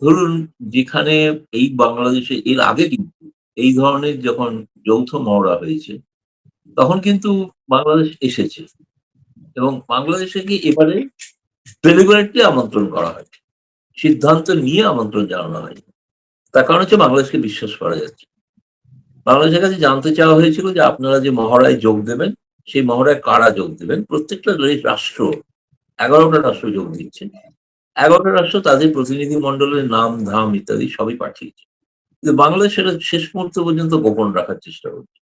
ধরুন যেখানে এই বাংলাদেশে এর আগে কিন্তু এই ধরনের যখন যৌথ মহড়া হয়েছে, তখন কিন্তু বাংলাদেশ এসেছে এবং বাংলাদেশে গিয়ে এবারে ডেলিবারেটলি আমন্ত্রণ করা হয়। সিদ্ধান্ত নিয়ে আমন্ত্রণ জানানো হয়নি। তার কারণ হচ্ছে বাংলাদেশকে বিশ্বাস করা যাচ্ছে। বাংলাদেশের কাছে জানতে চাওয়া হয়েছিল যে আপনারা যে মহড়ায় যোগ দেবেন, সেই মহড়ায় কারা যোগ দেবেন? প্রত্যেকটা রাষ্ট্র ১১ টা রাষ্ট্র যোগ দিচ্ছে। ১১ টা রাষ্ট্র তাদের প্রতিনিধিমণ্ডলের নাম, ধাম ইত্যাদি সবই পাঠিয়েছে। কিন্তু বাংলাদেশ সেটা শেষ মুহূর্ত পর্যন্ত গোপন রাখার চেষ্টা করছে।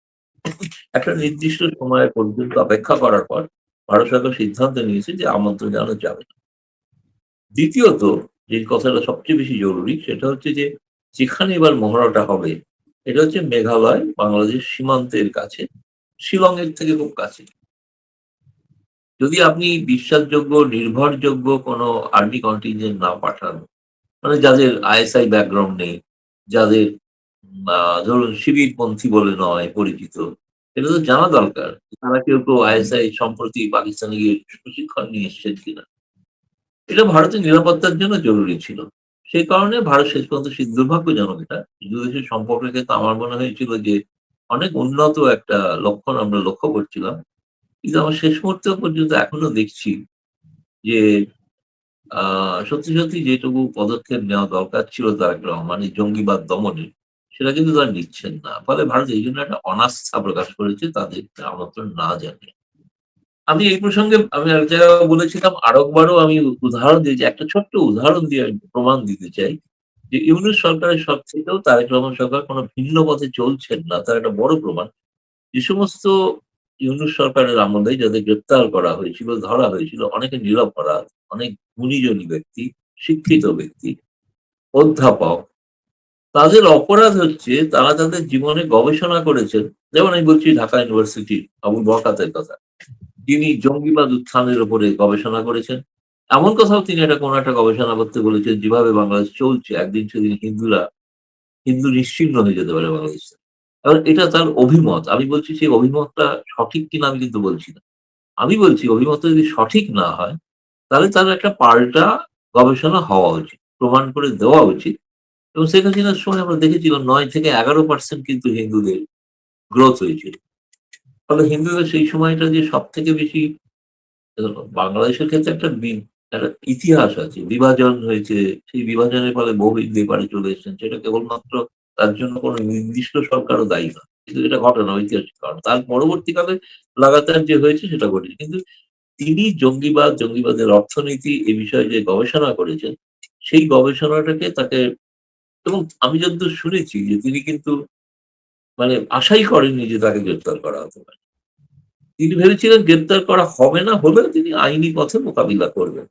একটা নির্দিষ্ট সময় পর্যন্ত অপেক্ষা করার পর ভারত সরকার সিদ্ধান্ত নিয়েছে যে আমন্ত্রণ জানানো যাবে না। দ্বিতীয়ত যে কথাটা সবচেয়ে বেশি জরুরি সেটা হচ্ছে যে যেখানে এবার মহড়াটা হবে এটা হচ্ছে মেঘালয় বাংলাদেশ সীমান্তের কাছে, শিলংয়ের থেকে খুব কাছে। যদি আপনি বিশ্বাসযোগ্য, নির্ভরযোগ্য কোনো আর্মি কন্টিনজেন্ট না পাঠান, মানে যাদের আইএসআই ব্যাকগ্রাউন্ড নেই, যাদের ধরুন শিবিরপন্থী বলে নয় পরিচিত, এটা তো জানা দরকার। তারা কেউ আইএসআই সম্প্রতি পাকিস্তানে গিয়ে প্রশিক্ষণ নিয়ে এসছেন কিনা। এটা ভারতের নিরাপত্তার জন্য জরুরি ছিল। সেই কারণে ভারত শেষ পর্যন্ত দুর্ভাগ্যজনক এটা। দু দেশের সম্পর্কের ক্ষেত্রে আমার মনে হয়েছিল যে অনেক উন্নত একটা লক্ষণ আমরা লক্ষ্য করছিলাম। কিন্তু আমার শেষ মুহূর্ত পর্যন্ত এখনো দেখছি যে আ সত্যি যেটুকু পদক্ষেপ নেওয়া দরকার ছিল তারেক রহমান এই জঙ্গিবাদ দমনে, সেটা কিন্তু তারা নিচ্ছেন না। ফলে ভারত এইজন্য একটা অনাস্থা প্রকাশ করেছে তাদেরকে আমন্ত্রণ না জানিয়ে। আমি এই প্রসঙ্গে আমি এক জায়গায় বলেছিলাম আরেকবারও আমি উদাহরণ দিয়েছি। একটা ছোট্ট উদাহরণ দিয়ে আমি প্রমাণ দিতে চাই যে ইউনূস সরকারের সব থেকেও তারেক রহমান সরকার কোন ভিন্ন পথে চলছেন না। তার একটা বড় প্রমাণ। যে সমস্ত ইউনূস সরকারের আমলে যাদের গ্রেপ্তার করা হয়েছিল, ধরা হয়েছিল অনেকে নিরপরাধ, অনেক গুণীজনী ব্যক্তি, শিক্ষিত ব্যক্তি, অধ্যাপক। তাদের অপরাধ হচ্ছে তারা তাদের জীবনে গবেষণা করেছেন। যেমন আমি বলছি ঢাকা ইউনিভার্সিটির আবুল বরকাতের কথা। যিনি জঙ্গিবাদ উত্থানের উপরে গবেষণা করেছেন। এমন কথাও তিনি কোনো একটা গবেষণা করতে বলেছেন, যেভাবে বাংলাদেশ চলছে একদিন সেদিন হিন্দু নিশ্চিহ্ন হয়ে যেতে পারে বাংলাদেশে। কারণ এটা তার অভিমত। আমি বলছি সেই অভিমতটা সঠিক কিনা আমি কিন্তু বলছি না। আমি বলছি অভিমতটা যদি সঠিক না হয়, তাহলে তার একটা পাল্টা গবেষণা হওয়া উচিত। প্রমাণ করে দেওয়া উচিত। এবং শেখ হাসিনার সময় আমরা দেখেছিলাম ৯ থেকে ১১% কিন্তু হিন্দুদের গ্রোথ হয়েছিল। ফলে হিন্দুদের সেই সময়টা যে সবথেকে বেশি বাংলাদেশের ক্ষেত্রে একটা ইতিহাস আছে। বিভাজন হয়েছে। সেই বিভাজনের ফলে বহু হিন্দু এপারে চলে এসেছেন। সেটা কেবলমাত্র তার জন্য কোনো নির্দিষ্ট সরকারও দায়ী নয়। কিন্তু এটা ঘটনা ঐতিহাসিক কারণ। তার পরবর্তীকালে লাগাতার যে হয়েছে সেটা ঘটেছে। কিন্তু তিনি জঙ্গিবাদের অর্থনীতি এ বিষয়ে যে গবেষণা করেছেন, সেই গবেষণাটাকে তাকে এবং আমি যতদূর শুনেছি যে তিনি কিন্তু মানে আশাই করেননি যে তাকে গ্রেপ্তার করা হতে পারে। তিনি ভেবেছিলেন গ্রেপ্তার করা হবে না, হলেও তিনি আইনি পথে মোকাবিলা করবেন।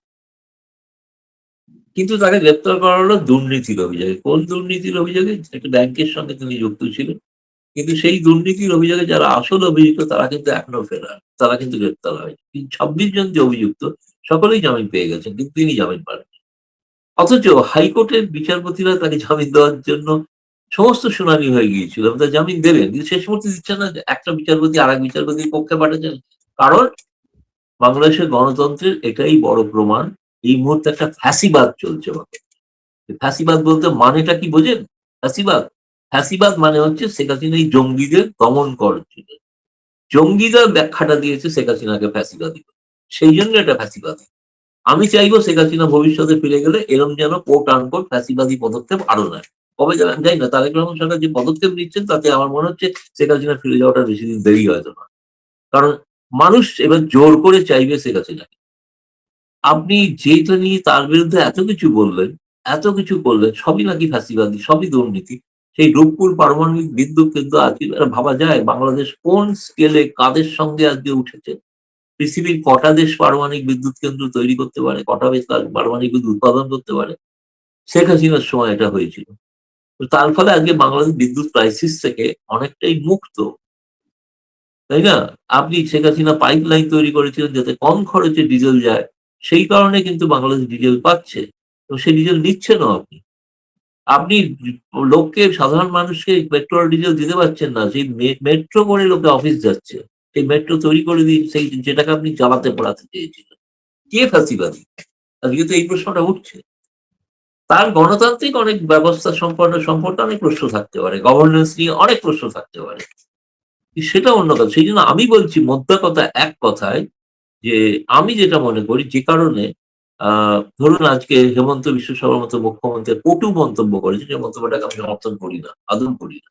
কিন্তু তাকে গ্রেপ্তার করা হলো দুর্নীতির অভিযোগে। কোন দুর্নীতির অভিযোগে? একটা ব্যাংকের সঙ্গে তিনি যুক্ত ছিলেন। কিন্তু সেই দুর্নীতির অভিযোগে যারা আসল অভিযুক্ত তারা কিন্তু এখনো ফেরার। তারা কিন্তু গ্রেপ্তার হয়নি। ২৬ জন যে অভিযুক্ত সকলেই জামিন পেয়ে গেছেন। কিন্তু তিনি জামিন পাননি। অথচ হাইকোর্টের বিচারপতিরা তাকে জামিন দেওয়ার জন্য সমস্ত শুনানি হয়ে গিয়েছিল। এবং তার জামিন দেবেন। কিন্তু শেষ মুহূর্তে দিচ্ছেন না যে একটা বিচারপতি আরেক বিচারপতির পক্ষে পাঠাচ্ছেন। কারণ বাংলাদেশের গণতন্ত্রের এটাই বড় প্রমাণ। এই মুহূর্তে একটা ফ্যাসিবাদ চলছে বাংলাদেশে। ফ্যাসিবাদ বলতে মানেটা কি বোঝেন? ফ্যাসিবাদ? ফ্যাসিবাদ মানে হচ্ছে শেখ হাসিনা এই জঙ্গিদের দমন করছিলেন। জঙ্গিরা ব্যাখ্যাটা দিয়েছে শেখ হাসিনাকে ফ্যাসিবাদী। সেই জন্য এটা ফ্যাসিবাদী। আমি চাইবো শেখ হাসিনা ভবিষ্যতে ফিরে গেলে এরম যেন কোট আনকোট ফ্যাসিবাদী পদক্ষেপ আরো নেয়। কবে যাবে আমি জানি না। তারেক রহমান সরকার যে পদক্ষেপ নিচ্ছেন তাতে আমার মনে হচ্ছে শেখ হাসিনা ফিরে যাওয়াটা বেশিদিন দেরি হয়তো না। কারণ মানুষ এবার জোর করে চাইবে শেখ হাসিনাকে। আপনি যেটা নিয়ে তার বিরুদ্ধে এত কিছু বললেন, এত কিছু করলেন, সবই নাকি ফ্যাসিবাদী, সবই দুর্নীতি। সেই রূপপুর পারমাণবিক বিদ্যুৎ কেন্দ্র আজকে ভাবা যায় বাংলাদেশ কোন স্কেলে কাদের সঙ্গে আজকে উঠেছে? পৃথিবীর কটা দেশ পারমাণবিক বিদ্যুৎ কেন্দ্র তৈরি করতে পারে? কটা দেশ তার পারমাণবিক বিদ্যুৎ উৎপাদন করতে পারে? শেখ হাসিনার সময় এটা হয়েছিল। তো তার ফলে আজকে বাংলাদেশ বিদ্যুৎ ক্রাইসিস থেকে অনেকটাই মুক্ত। তাই না? আপনি শেখ হাসিনা পাইপলাইন তৈরি করেছিলেন যাতে কম খরচে ডিজেল যায়। সেই কারণে কিন্তু বাংলাদেশ ডিজেল পাচ্ছে। তো সেই ডিজেল নিচ্ছেনও আপনি। আপনি লোককে সাধারণ মানুষকে পেট্রোল ডিজেল দিতে পারছেন না। সেই মেট্রো করে লোকে অফিস যাচ্ছে। সেই মেট্রো তৈরি করে সেই যেটাকে আপনি চালাতে পড়াতে চেয়েছিলেন। কে ফ্যাসিবাদী? আজকে তো এই প্রশ্নটা উঠছে। তার গণতান্ত্রিক অনেক ব্যবস্থা সম্পর্কে অনেক প্রশ্ন থাকতে পারে। গভর্নেন্স নিয়ে অনেক প্রশ্ন থাকতে পারে। সেটা অন্য কথা। সেইজন্য আমি বলছি মোদ্দা কথা এক কথায় যে আমি যেটা মনে করি যে কারণে আ ধরুন আজকে হেমন্ত বিশ্ব শর্মার মতো মুখ্যমন্ত্রী কটু মন্তব্য করেছে, যে মন্তব্যটাকে আমি সমর্থন করি না, আদৌ করি না।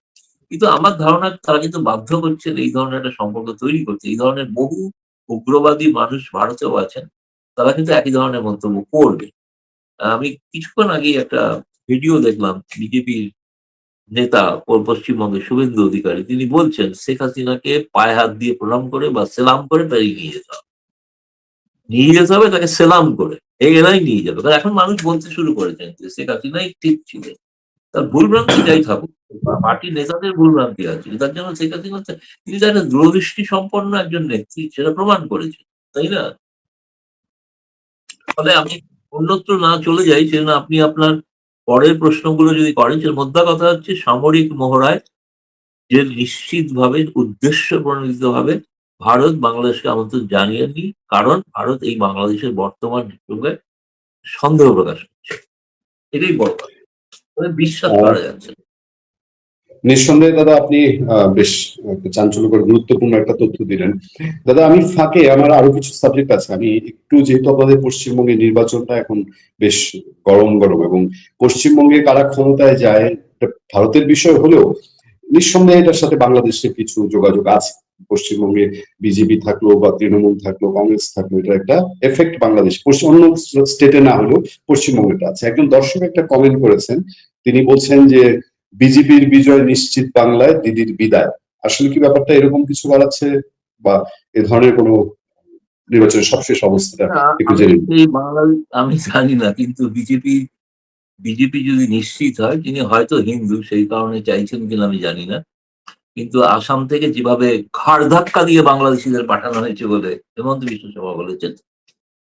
কিন্তু আমার ধারণা তারা কিন্তু বাধ্য করছেন এই ধরনের একটা সম্পর্ক তৈরি করতে। এই ধরনের বহু উগ্রবাদী মানুষ ভারতেও আছেন। তারা কিন্তু একই ধরনের মন্তব্য করবে। আমি কিছুক্ষণ আগেই একটা ভিডিও দেখলাম বিজেপির নেতা পশ্চিমবঙ্গের শুভেন্দু অধিকারী। তিনি বলছেন শেখ হাসিনাকে পায়ে হাত দিয়ে প্রণাম করে বা সেলাম করে বেরিয়ে নিয়ে যেতে হবে। নিয়ে যেতে হবে তাকে সেলাম করে। এরাই নিয়ে যাবে। কারণ এখন মানুষ বলতে শুরু করেছেন যে শেখ হাসিনাই ঠিক ছিলেন। তার ভুলভ্রান্তি যাই থাকুক, পার্টির নেতাদের ভুলভ্রান্তি আছে। তার জন্য শেখ হাসিনা তিনি তো একটা দূরদৃষ্টি সম্পন্ন একজন নেত্রী, সেটা প্রমাণ করেছেন। তাই না? ফলে আমি অন্যত্র না চলে যাই, সেজন্য আপনি আপনার পরের প্রশ্নগুলো যদি করেন, মোদ্দা কথা হচ্ছে সামরিক মহড়ায় যে নিশ্চিতভাবে উদ্দেশ্য প্রণোদিতভাবে ভারত বাংলাদেশকে আমন্ত্রণ জানিয়েনি। কারণ ভারত এই বাংলাদেশের বর্তমান যুগে সন্দেহ প্রকাশ করছে। এটাই বড় কথা। বিশ্বাস আহ করা যাচ্ছে না। নিঃসন্দেহে দাদা আপনি বেশ একটা চাঞ্চল্যকর গুরুত্বপূর্ণ একটা তথ্য দিলেন। দাদা আমি ফাঁকে আমার আরো কিছু সাবজেক্ট আছে, আমি একটু, যেহেতু আপনাদের পশ্চিমবঙ্গে নির্বাচনটা এখন বেশ গরম গরম, এবং পশ্চিমবঙ্গে কারা ক্ষমতায় যায় এটা ভারতের বিষয় হলেও নিঃসন্দেহে এটার সাথে বাংলাদেশের কিছু যোগাযোগ আছে। পশ্চিমবঙ্গে বিজেপি থাকলো বা তৃণমূল থাকলো, কংগ্রেস থাকলো, এটা একটা এফেক্ট বাংলাদেশ, অন্য স্টেটে না হলেও পশ্চিমবঙ্গেটা আছে। একজন দর্শক একটা কমেন্ট করেছেন, তিনি বলছেন যে বিজেপির বিজয় নিশ্চিত, বাংলায় দিদির বিদায়। আসলে কি ব্যাপারটা এরকম কিছু বাড়াচ্ছে, বা এ ধরনের কোনো নির্বাচনের সবশেষ অবস্থাটা না, একটু আমি জেনে নিন। সেই বাঙালি আমি জানি না। কিন্তু বিজেপি যদি নিশ্চিত হয়, তিনি হয়তো হিন্দু সেই কারণে চাইছেন কিনা আমি জানি না। কিন্তু আসাম থেকে যেভাবে ঘাড় ধাক্কা দিয়ে বাংলাদেশীদের পাঠানো হয়েছে বলে হেমন্ত বিশ্ব শর্মা বলেছেন,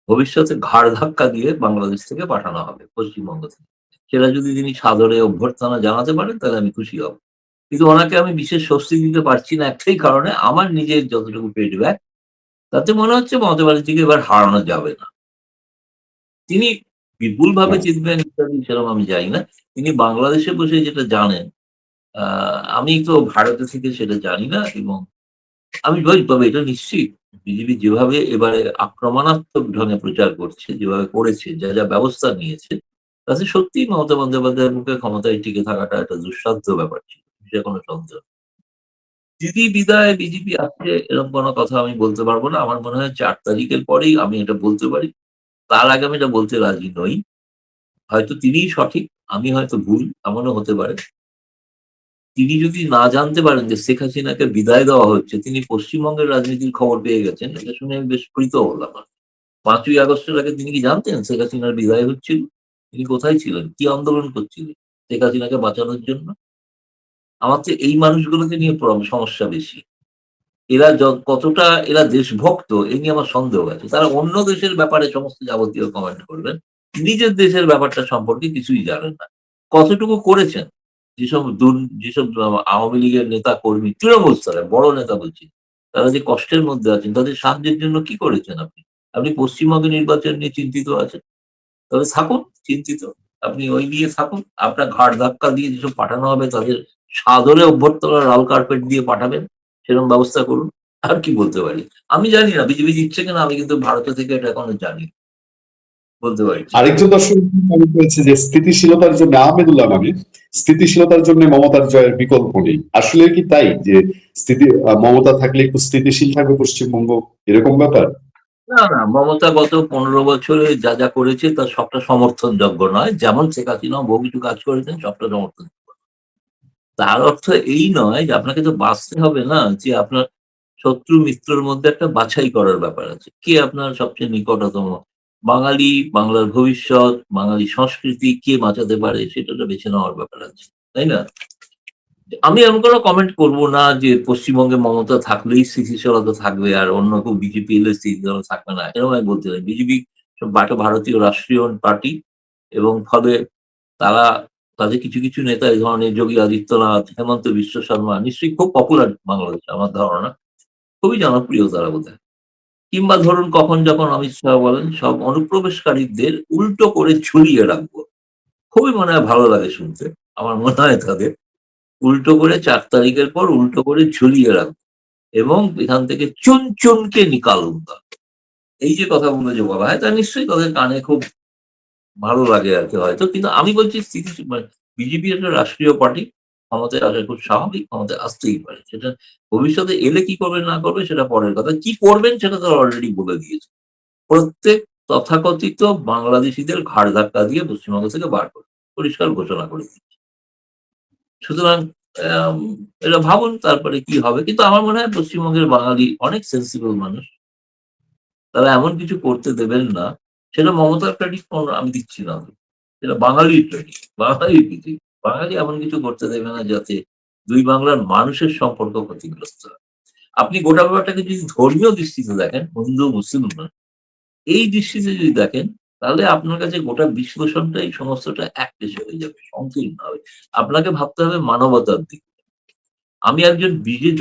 ভবিষ্যতে ঘাড় ধাক্কা দিয়ে বাংলাদেশ থেকে পাঠানো হবে পশ্চিমবঙ্গ থেকে। সেটা যদি তিনি সাদরে অভ্যর্থনা জানাতে পারেন তাহলে আমি খুশি হব। কিন্তু ওনাকে আমি বিশেষ স্বস্তি দিতে পারছি না একটাই কারণে, আমার নিজের যতটুকু ফিডব্যাক তাতে মনে হচ্ছে মমতা ব্যানার্জিকে এবার হারানো যাবে না। তিনি বিপুলভাবে হ্যাঁ, জিতবেন ইত্যাদি সেরকম আমি জানি না। তিনি বাংলাদেশে বসে যেটা জানেন, আ আমি তো ভারতে থেকে সেটা জানি না। এবং আমি বলি তবে এটা নিশ্চিত বিজেপি যেভাবে এবারে আক্রমণাত্মক ঢঙে প্রচার করছে, যেভাবে করেছে, যা ব্যবস্থা নিয়েছে, তাতে সত্যিই মমতা বন্দ্যোপাধ্যায়ের মুখে ক্ষমতায় টিকে থাকাটা একটা দুঃসাধ্য ব্যাপার ছিল। সে কোনো সন্দেহ নেই। দিদি বিদায় বিজেপি আসছে এরকম কোনো কথা আমি বলতে পারব না। আমার মনে হয় ৪ তারিখের পরেই আমি এটা বলতে পারি। তার আগে আমি এটা বলতে রাজি নই। হয়তো তিনিই সঠিক, আমি হয়তো ভুল, এমনও হতে পারে। তিনি যদি না জানতে পারেন যে শেখ হাসিনাকে বিদায় দেওয়া হচ্ছে, তিনি পশ্চিমবঙ্গের রাজনীতির খবর পেয়ে গেছেন। এটা শুনে আমি বেশ প্রীত হলাম। ৫ই আগস্টের আগে তিনি কি জানতেন শেখ হাসিনার বিদায় হচ্ছিল? তিনি কোথায় ছিলেন? কি আন্দোলন করছিলেন শেখ হাসিনাকে বাঁচানোর জন্য? আমার তো এই মানুষগুলোকে নিয়ে সমস্যা বেশি। এরা কতটা এরা দেশভক্ত এই নিয়ে আমার সন্দেহ আছে। তারা অন্য দেশের ব্যাপারে সমস্ত যাবতীয় কমেন্ট করবেন। নিজের দেশের ব্যাপারটা সম্পর্কে কিছুই জানেন না। কতটুকু করেছেন? যেসব যেসব আওয়ামী লীগের নেতা কর্মী, তৃণমূল স্তরে বড় নেতা বলছি, তারা যে কষ্টের মধ্যে আছেন তাদের সাহায্যের জন্য কি করেছেন আপনি? আপনি পশ্চিমবঙ্গের নির্বাচন নিয়ে চিন্তিত আছেন। তবে থাকুন চিন্তিত। আপনি ওই নিয়ে থাকুন। আপনার ঘাড় ধাক্কা দিয়ে যেসব পাঠানো হবে তাদের সাদরে অভ্যর্থনা লাল কার্পেট দিয়ে পাঠাবেন। সেরকম ব্যবস্থা করুন। আর কি বলতে পারি? আমি জানি না বিজেপি জিতছে কিনা, আমি কিন্তু ভারত থেকে এটা এখনো জানি না। বলতে পারছি না। আরেকজন দর্শক কমেন্ট করেছে যে স্থিতিশীলতার জন্য, আহমেদুল্লাহ নামে, স্থিতিশীলতার জন্য মমতার জয়ের বিকল্প নেই। আসলে কি তাই যে মমতা থাকলে একটু স্থিতিশীল থাকবে পশ্চিমবঙ্গ, এরকম ব্যাপার? না, মমতা গত ১৫ বছরে যা করেছে তার সবটা সমর্থনযোগ্য নয়। যেমন শেখ হাসিনাও বহু কিছু কাজ করেছেন, সবটা সমর্থন। তার অর্থ এই নয় যে আপনাকে তো বাছতে হবে না যে আপনার শত্রু মিত্রর মধ্যে একটা বাছাই করার ব্যাপার আছে। কে আপনার সবচেয়ে নিকটতম? বাঙালি, বাংলার ভবিষ্যৎ, বাঙালি সংস্কৃতি কে বাঁচাতে পারে সেটা তো বেছে নেওয়ার ব্যাপার আছে। তাই না? আমি এমন কোনো কমেন্ট করব না যে পশ্চিমবঙ্গে মমতা থাকলেই স্থিতিশীলতা থাকবে আর অন্য কেউ বিজেপি এলে স্থিতিশীলতা থাকবে না। এরকম আমি বলতে চাই। বিজেপি একটা ভারতীয় রাষ্ট্রীয় পার্টি এবং ফলে তারা তাদের কিছু নেতা এই ধরনের যোগী আদিত্যনাথ, হেমন্ত বিশ্ব শর্মা নিশ্চয়ই খুব পপুলার বাংলাদেশে আমার ধারণা। খুবই জনপ্রিয় তারা বোধহয়। কিংবা ধরুন কখন যখন অমিত শাহ বলেন সব অনুপ্রবেশকারীদের উল্টো করে ঝুলিয়ে রাখবো। খুবই মনে হয় ভালো লাগে শুনতে। আমার মনে হয় তাদের উল্টো করে ৪ তারিখের পর উল্টো করে ঝুলিয়ে রাখবো এবং এখান থেকে চুন চুনকে নিকালুঙ্গা। এই যে কথাগুলো যে বলা হয় তা নিশ্চয়ই তাদের কানে খুব ভালো লাগে আরকি হয়তো। কিন্তু আমি বলছি মানে বিজেপি একটা রাষ্ট্রীয় পার্টি। ক্ষমতায় আসা খুব স্বাভাবিক, ক্ষমতায় আসতেই পারে। সেটা ভবিষ্যতে এলে কি করবে না করবে সেটা পরের কথা। কি করবেন সেটা তো অলরেডি বলে দিয়েছে। প্রত্যেক তথাকথিত বাংলাদেশীদের ঘাড় ধাক্কা দিয়ে পশ্চিমবঙ্গ থেকে বার করবে। পরিষ্কার ঘোষণা করে দিয়েছে। সুতরাং আম এটা ভাবুন তারপরে কি হবে। কিন্তু আমার মনে হয় পশ্চিমবঙ্গের বাঙালি অনেক সেনসিবল মানুষ। তারা এমন কিছু করতে দেবেন না, সেটা মমতার ক্রেডিট আমি দিচ্ছি না। সেটা বাঙালির ক্রেডিট। বাঙালির কৃতিত্ব। বাঙালি এমন কিছু করতে দেবে না যাতে ২ বাংলার মানুষের সম্পর্ক ক্ষতিগ্রস্ত হয়। আপনি গোটা ব্যাপারটাকে যদি ধর্মীয় দৃষ্টিতে দেখেন, হিন্দু, মুসলিম নয়, এই দৃষ্টিতে যদি দেখেন, তাহলে আপনার কাছে গোটা বিশ্লেষণটাই সমস্তটা একপেশে হয়ে যাবে, সংকীর্ণ হবে। আপনাকে ভাবতে হবে মানবতার দিক। আমি একজন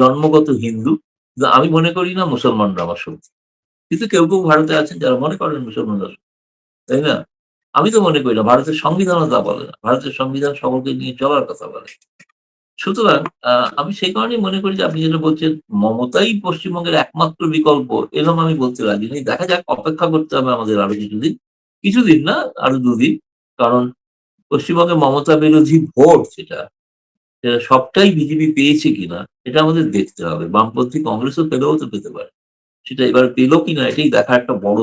জন্মগত হিন্দু, কিন্তু আমি মনে করি না মুসলমানরা আমার শত্রু। কিন্তু কেউ ভারতে আছেন যারা মনে করেন মুসলমানরা শত্রু, তাই না? আমি তো মনে করি না। ভারতের সংবিধানও তা বলে না। ভারতের সংবিধান সকলকে নিয়ে চলার কথা বলে। সুতরাং আ আমি সেই কারণেই মনে করি যে আপনি যেটা বলছেন মমতাই পশ্চিমবঙ্গের একমাত্র বিকল্প এরকম আমি বলতে রাজি নই। দেখা যাক অপেক্ষা করতে হবে আমাদের আরো কিছুদিন। কিছুদিন না আরো ২ দিন। কারণ পশ্চিমবঙ্গে মমতা বিরোধী ভোট সেটা সবটাই বিজেপি পেয়েছে কিনা এটা আমাদের দেখতে হবে। বামপন্থী কংগ্রেসও পেলেও তো পেতে পারে। সেটা এবার পেল কিনা এটাই দেখা একটা বড়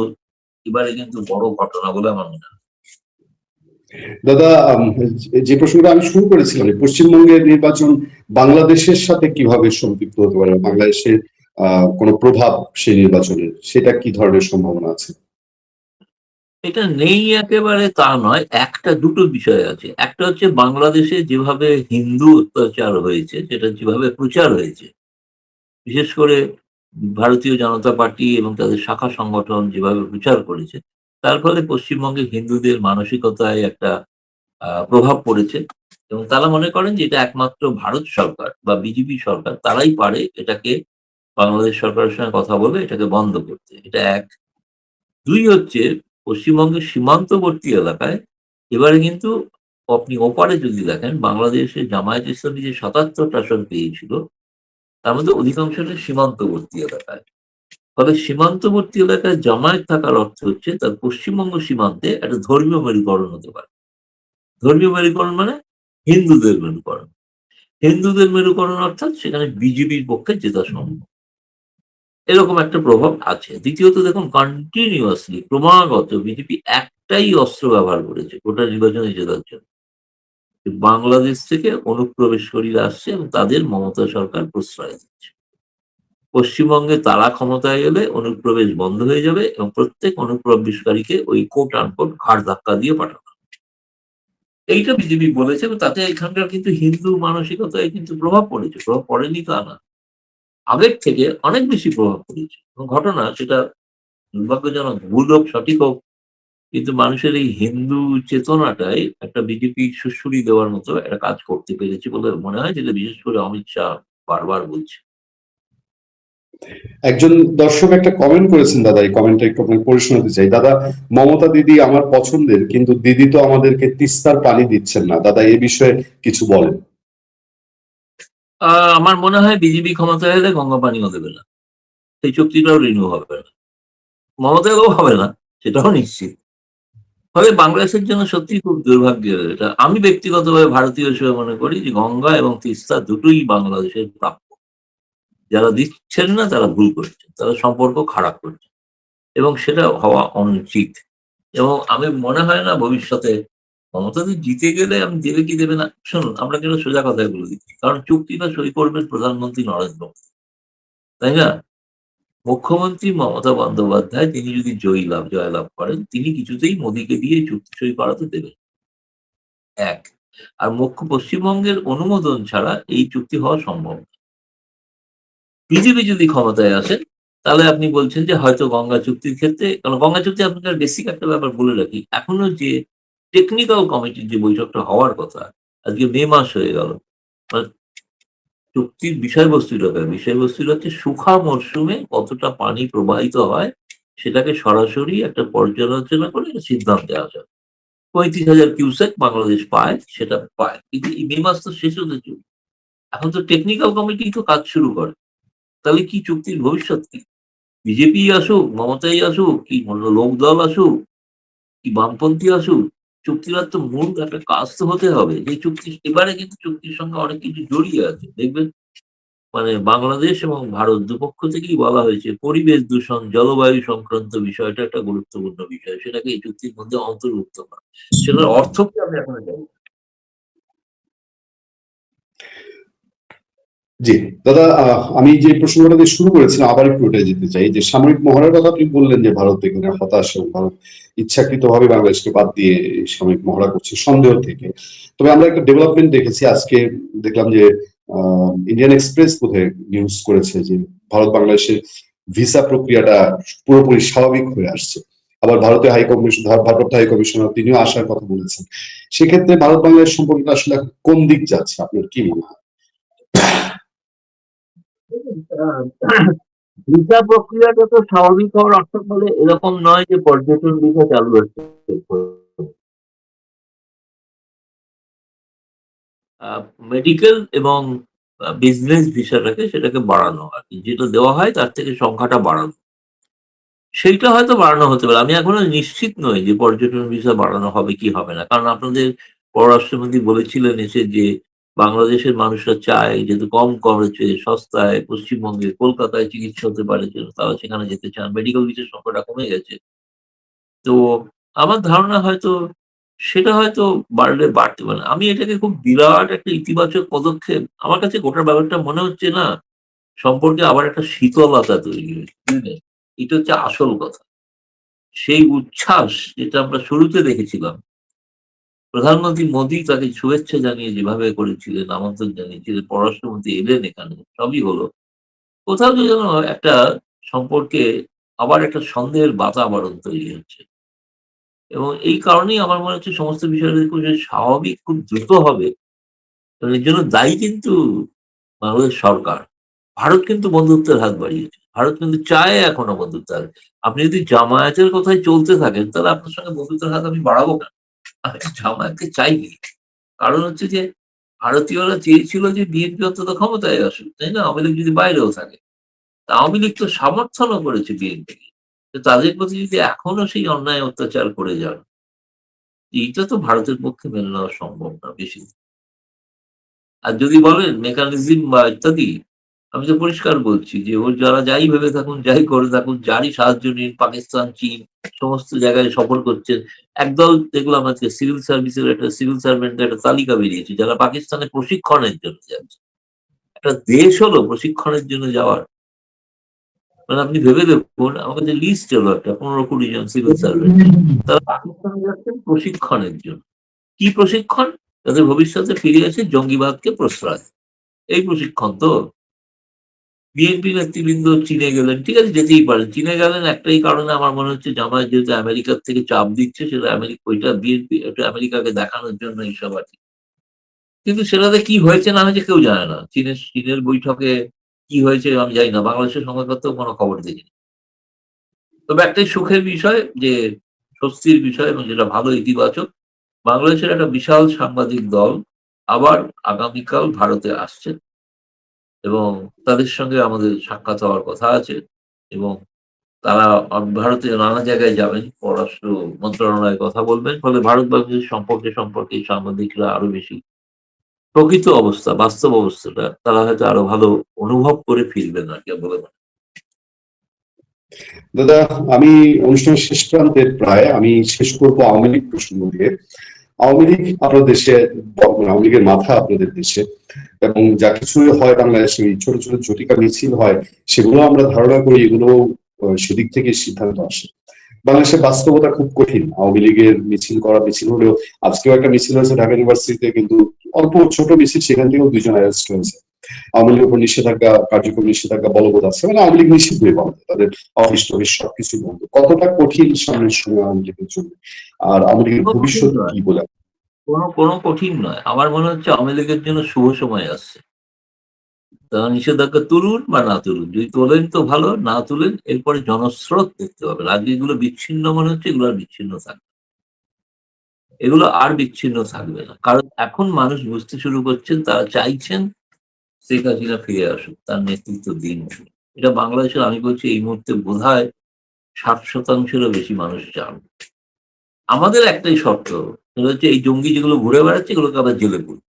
এবারে কিন্তু বড় ঘটনা বলে আমার মনে হয়। দাদা, যে প্রসঙ্গটা আমি শুরু করেছিলাম যে পশ্চিমবঙ্গের নির্বাচন বাংলাদেশের সাথে কিভাবে সম্পৃক্ত হতে পারে, বাংলাদেশের কোনো প্রভাব সেই নির্বাচনের, সেটা কি ধরনের সম্ভাবনা আছে? এটা নেই একেবারে তা নয়। একটা দুটো বিষয় আছে। একটা হচ্ছে বাংলাদেশে যেভাবে হিন্দু অত্যাচার হয়েছে, সেটা যেভাবে প্রচার হয়েছে, বিশেষ করে ভারতীয় জনতা পার্টি এবং তাদের শাখা সংগঠন যেভাবে প্রচার করেছে, তার ফলে পশ্চিমবঙ্গের হিন্দুদের মানসিকতায় একটা প্রভাব পড়েছে এবং তারা মনে করেন যে এটা একমাত্র ভারত সরকার বা বিজেপি সরকার তারাই পারে এটাকে বাংলাদেশ সরকারের সঙ্গে কথা বলে এটাকে বন্ধ করতে। এটা ১। ২ হচ্ছে পশ্চিমবঙ্গের সীমান্তবর্তী এলাকায় এবারে কিন্তু আপনি ওপারে যদি দেখেন বাংলাদেশে জামায়াত ইসলামী যে ৭৭ টা আসন পেয়েছিল, তার মধ্যে অধিকাংশটা সীমান্তবর্তী এলাকায়। ফলে সীমান্তবর্তী এলাকায় জামায়াত থাকার অর্থ হচ্ছে তার পশ্চিমবঙ্গ সীমান্তে একটা ধর্মীয় মেরুকরণ হতে পারে। ধর্মীয় মেরুকরণ মানে হিন্দুদের মেরুকরণ। হিন্দুদের মেরুকরণ অর্থাৎ সেখানে বিজেপির পক্ষে জেতা সম্ভব। এরকম একটা প্রভাব আছে। দ্বিতীয়ত দেখুন কন্টিনিউয়াসলি ক্রমাগত বিজেপি একটাই অস্ত্র ব্যবহার করেছে গোটা নির্বাচনে জেতার জন্য। যে বাংলাদেশ থেকে অনুপ্রবেশকারীরা আসছে এবং তাদের মমতা সরকার প্রশ্রয় দিচ্ছে। পশ্চিমবঙ্গে তারা ক্ষমতায় এলে অনুপ্রবেশ বন্ধ হয়ে যাবে এবং প্রত্যেক অনুপ্রবেশকারীকে ওই কোট আনকোট ঘাড় ধাক্কা দিয়ে পাঠানো হবে। এইটা বিজেপি বলেছে এবং তাতে এখানকার কিন্তু হিন্দু মানসিকতায় কিন্তু প্রভাব পড়েছে। প্রভাব পড়েনি তা না। আগের থেকে অনেক বেশি প্রভাব পড়েছে। এবং ঘটনা সেটা দুর্ভাগ্যজনক ভুল হোক সঠিক হোক কিন্তু মানুষের এই হিন্দু চেতনাটাই একটা বিজেপি সুড়সুড়ি দেওয়ার মতো একটা কাজ করতে পেরেছে বলে মনে হয় যেটা বিশেষ করে অমিত শাহ বারবার বলছে। একজন দর্শক একটা কমেন্ট করেছেন দাদা, এই কমেন্টটা একটু আপনাকে পড়ে শোনাতে চাই। দাদা, মমতা দিদি আমার পছন্দের, কিন্তু দিদি তো আমাদেরকে তিস্তার পানি দিচ্ছেন না। দাদা, এ বিষয়ে কিছু বলেন। আমার মনে হয় বিজেপি ক্ষমতায় এলে গঙ্গা পানিও দেবে না। সেই চুক্তিটাও রিনিউ হবে না। মমতা এলেও হবে না সেটাও নিশ্চিত। ফলে বাংলাদেশের জন্য সত্যিই খুব দুর্ভাগ্যের এটা। আমি ব্যক্তিগতভাবে ভারতীয় হিসেবে মনে করি যে গঙ্গা এবং তিস্তা দুটোই বাংলাদেশের প্রাপ্য। যারা দিচ্ছেন না তারা ভুল করছেন। তারা সম্পর্ক খারাপ করছে। এবং সেটা হওয়া অনুচিত। এবং আমি মনে হয় না ভবিষ্যতে মমতাদি জিতে গেলে আমি দেবে কি দেবে না শুনুন আমরা কিন্তু সোজা কথায় বলে দিচ্ছি। কারণ চুক্তিটা সই করবেন প্রধানমন্ত্রী নরেন্দ্র মোদী। তাই না? মুখ্যমন্ত্রী মমতা বন্দ্যোপাধ্যায় তিনি যদি জয়লাভ করেন তিনি কিছুতেই মোদীকে দিয়ে চুক্তি সই করাতে দেবেন না। ১ আর পশ্চিমবঙ্গের অনুমোদন ছাড়া এই চুক্তি হওয়া সম্ভব না। বিজেপি যদি ক্ষমতায় আসে তাহলে আপনি বলছেন যে হয়তো গঙ্গা চুক্তির ক্ষেত্রে কারণ গঙ্গা চুক্তি আপনার বেসিক একটা ব্যাপার বলে রাখি। এখনো যে টেকনিক্যাল কমিটির যে বৈঠকটা হওয়ার কথা, আজকে মে মাস হয়ে গেল। মানে চুক্তির বিষয়বস্তুটা হচ্ছে শুখা মরশুমে কতটা পানি প্রবাহিত হয় সেটাকে সরাসরি একটা পর্যালোচনা করে একটা সিদ্ধান্তে আসা। 35,000 কিউসেক বাংলাদেশ পায়, সেটা পায়। কিন্তু এই মে মাস তো শেষ হতে চলল। এখন তো টেকনিক্যাল কমিটি তো কাজ শুরু করে। তাহলে কি চুক্তির ভবিষ্যৎ কি? বিজেপি আসুক, মমতাই আসুক, কি লোকদল আসুক, কি বামপন্থী আসুক, চুক্তির তো মূল একটা কাজ তো হতে হবে। যে চুক্তি এবারে কিন্তু চুক্তির সঙ্গে অনেক কিছু জড়িয়ে আছে। দেখবেন মানে বাংলাদেশ এবং ভারত দুপক্ষ থেকেই বলা হয়েছে পরিবেশ দূষণ, জলবায়ু সংক্রান্ত বিষয়টা একটা গুরুত্বপূর্ণ বিষয়। সেটাকে এই চুক্তির মধ্যে অন্তর্ভুক্ত করা। সেটার অর্থ কি আমি এখনো জানি না। জি দাদা, আমি যে প্রসঙ্গটা দিয়ে শুরু করেছিলাম আবার একটু উঠে যেতে চাই, যে সামরিক মহড়ার কথা আপনি বললেন যে ভারত এখানে হতাশ এবং ভারত ইচ্ছাকৃতভাবে বাংলাদেশকে বাদ দিয়ে এই সামরিক মহড়া করছে সন্দেহ থেকে। তবে আমরা একটা ডেভেলপমেন্ট দেখেছি আজকে, দেখলাম যে ইন্ডিয়ান এক্সপ্রেস বোধহয় নিউজ করেছে যে ভারত বাংলাদেশের ভিসা প্রক্রিয়াটা পুরোপুরি স্বাভাবিক হয়ে আসছে। আবার ভারতের হাই কমিশন, ভারপ্রাপ্ত হাই কমিশনার তিনিও আসার কথা বলেছেন। সেক্ষেত্রে ভারত বাংলাদেশ সম্পর্কটা আসলে এখন কোন দিক যাচ্ছে আপনার কি মনে হয়? ভিসা প্রক্রিয়াটা তো স্বাভাবিক হওয়ার অর্থ হলে এরকম নয় যে পর্যটন ভিসা চালু আছে। মেডিকেল এবং বিজনেস ভিসাটাকে সেটাকে বাড়ানো আর কি, যেটা দেওয়া হয় তার থেকে সংখ্যাটা বাড়ানো, সেইটা হয়তো বাড়ানো হতে পারে। আমি এখনো নিশ্চিত নই যে পর্যটন ভিসা বাড়ানো হবে কি হবে না, কারণ আপনাদের পররাষ্ট্রমন্ত্রী বলেছিলেন এসে যে বাংলাদেশের মানুষরা চায় যেহেতু কম খরচে সস্তায় পশ্চিমবঙ্গে কলকাতায় চিকিৎসা হতে পারে, তারা সেখানে যেতে চান, মেডিকেল ভিসার সংখ্যাটা কমে গেছে। তো আমার ধারণা হয়তো সেটা হয়তো বাড়লে বাড়তে পারে। আমি এটাকে খুব বিরাট একটা ইতিবাচক পদক্ষেপ, আমার কাছে গোটা ব্যাপারটা মনে হচ্ছে না সম্পর্কে আবার একটা শীতলতা তৈরি হয়েছে, বুঝলেন? এটা হচ্ছে আসল কথা। সেই উচ্ছ্বাস যেটা আমরা শুরুতে দেখেছিলাম, প্রধানমন্ত্রী মোদী তাকে শুভেচ্ছা জানিয়ে যেভাবে করেছিলেন, আমন্ত্রণ জানিয়েছিলেন, পররাষ্ট্রমন্ত্রী এলেন এখানে, সবই হলো। কোথাও যেন একটা সম্পর্কে আবার একটা সন্দেহের বাতাবরণ তৈরি হচ্ছে। এবং এই কারণেই আমার মনে হচ্ছে সমস্ত বিষয়টা খুব যে স্বাভাবিক খুব দ্রুত হবে। এবং এর জন্য দায়ী কিন্তু বাংলাদেশ সরকার। ভারত কিন্তু বন্ধুত্বের হাত বাড়িয়েছে। ভারত কিন্তু চায় এখনো বন্ধুত্বের হাত। আপনি যদি জামায়াতের কথায় চলতে থাকেন, তাহলে আপনার সঙ্গে বন্ধুত্বের হাত আমি বাড়াবো কেন? আমি তো জামায়াতকে চাইনি। কারণ হচ্ছে যে ভারতীয়রা চেয়েছিল যে বিএনপি অন্তত ক্ষমতায় আসুক, তাই না? আওয়ামী লীগ যদি বাইরেও থাকে। তা আওয়ামী লীগ তো সমর্থনও করেছে বিএনপিকে। তো তাদের প্রতি যদি এখনো সেই অন্যায় অত্যাচার করে যান, এইটা তো ভারতের পক্ষে মেনে নেওয়া সম্ভব না বেশি। আর যদি বলেন মেকানিজম বা ইত্যাদি, আমি তো পরিষ্কার বলছি যে ওর যারা যাই ভেবে থাকুন, যাই করে থাকুন, যারই সাহায্য নিন, পাকিস্তান, চীন সমস্ত জায়গায় সফর করছেন। একদল দেখলাম আজকে সিভিল সার্ভিসের একটা সিভিল সার্ভেন্টের একটা তালিকা বেরিয়েছে যারা পাকিস্তানে প্রশিক্ষণের জন্য যাচ্ছে। একটা দেশ হলো প্রশিক্ষণের জন্য যাওয়ার। মানে আপনি ভেবে দেখুন, আমার কাছে লিস্ট হলো একটা 15-20 জন সিভিল সার্ভেন্ট। তারা পাকিস্তানে যাচ্ছেন প্রশিক্ষণের জন্য। কি প্রশিক্ষণ? তাদের ভবিষ্যতে ফিরে এসে জঙ্গিবাদকে প্রশ্রয়। এই প্রশিক্ষণ তো। বিএনপি নেতৃবৃন্দ চীনে গেলেন। ঠিক আছে, যেতেই পারেন। চীনে গেলেন একটাই কারণে, আমার মনে হচ্ছে জামায়াত যেহেতু আমেরিকার থেকে চাপ দিচ্ছে, সেটা ওইটা বিএনপি একটু আমেরিকাকে দেখানোর জন্য এইসব আরকি। কিন্তু সেটাতে কি হয়েছে না হয়েছে কেউ জানে না। চীনের বৈঠকে কি হয়েছে আমি জানি না। বাংলাদেশের সংবাদপত্রেও কোনো খবর দেখিনি। তবে একটাই সুখের বিষয় যে স্বস্তির বিষয় এবং যেটা ভালো ইতিবাচক, বাংলাদেশের একটা বিশাল সাংবাদিক দল আবার আগামীকাল ভারতে আসছে এবং তাদের সঙ্গে আমাদের সাক্ষাৎ হওয়ার কথা আছে এবং তারা ভারতের নানা জায়গায় যাবেন, পররাষ্ট্র মন্ত্রণালয়ে কথা বলবেন। ফলে ভারত-বাংলাদেশ সম্পর্কে এই সাংবাদিকরা আরো বেশি প্রকৃত অবস্থা, বাস্তব অবস্থাটা তারা হয়তো আরো ভালো অনুভব করে ফিরবেন আরকি বলে মনে হয়। দাদা, আমি অনুষ্ঠানের শেষ প্রান্তে প্রায়, আমি শেষ করবো আওয়ামী লীগ প্রসঙ্গ দিয়ে। আওয়ামী লীগ আপনার দেশে, আওয়ামী লীগের মাথা আপনাদের দেশে, এবং যা কিছুই হয় বাংলাদেশে এই ছোট ছোট ঝটিকা মিছিল হয়, সেগুলো আমরা ধারণা করি এগুলো সেদিক থেকে সিদ্ধান্ত আসে। বাংলাদেশের বাস্তবতা খুব কঠিন। আওয়ামী লীগের মিছিল করা, মিছিল হলেও আজকেও একটা মিছিল হয়েছে ঢাকা ইউনিভার্সিটিতে, কিন্তু অল্প ছোট মিছিল, সেখান থেকেও 2 জন অ্যারেস্ট হয়েছে। আওয়ামী লীগের উপর নিষেধাজ্ঞা, কার্যক্রম নিষেধাজ্ঞা বলবৎ আছে, মানে আওয়ামী লীগ নিষিদ্ধ হয়ে বন্ধ, তাদের অফিস টফিস সবকিছু বন্ধ। কতটা কঠিন সামনের সময় আওয়ামী লীগের জন্য, আর আওয়ামী লীগের কোনো কঠিন ভবিষ্যৎ নয়, কি বলে? কোনো কঠিন নয়। আমার মনে হচ্ছে আওয়ামী লীগের জন্য শুভ সময় আসছে। তারা নিষেধাজ্ঞা তুলুন বা না তুলুন। যদি তোলেন তো ভালো, না তুলেন এরপরে জনস্রোত দেখতে হবে। আজকে এগুলো বিচ্ছিন্ন মনে হচ্ছে, এগুলো আর বিচ্ছিন্ন থাকবে। এগুলো আর বিচ্ছিন্ন থাকবে না। কারণ এখন মানুষ বুঝতে শুরু করছেন, তারা চাইছেন শেখ হাসিনা ফিরে আসুক, তার নেতৃত্ব দিন। এটা বাংলাদেশের আমি বলছি এই মুহূর্তে বোধহয় ৬০% বেশি মানুষ চান। আমাদের একটাই শর্ত, সেটা হচ্ছে এই জঙ্গি যেগুলো ঘুরে বেড়াচ্ছে এগুলোকে আবার জেলে পুরো।